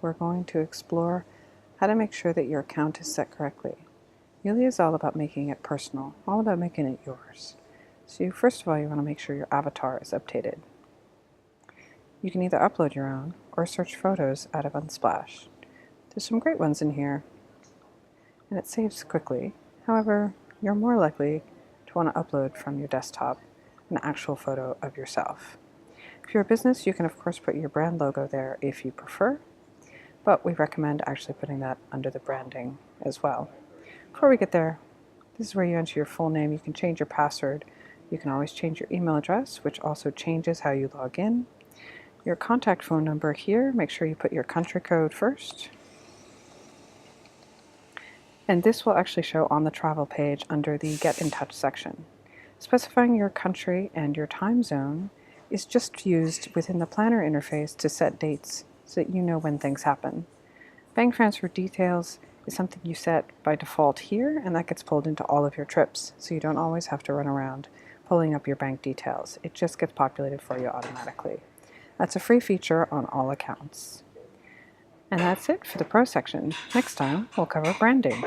We're going to explore how to make sure that your account is set correctly. YouLi is all about making it personal, all about making it yours. So first of all, you want to make sure your avatar is updated. You can either upload your own or search photos out of Unsplash. There's some great ones in here, and it saves quickly. However, you're more likely to want to upload from your desktop an actual photo of yourself. If you're a business, you can of course put your brand logo there if you prefer, but we recommend actually putting that under the branding as well. Before we get there, this is where you enter your full name. You can change your password. You can always change your email address, which also changes how you log in. Your contact phone number here, make sure you put your country code first. And this will actually show on the travel page under the Get in Touch section. Specifying your country and your time zone is just used within the planner interface to set dates so that you know when things happen. Bank transfer details is something you set by default here, and that gets pulled into all of your trips, so you don't always have to run around pulling up your bank details. It just gets populated for you automatically. That's a free feature on all accounts. And that's it for the Pro section. Next time, we'll cover branding.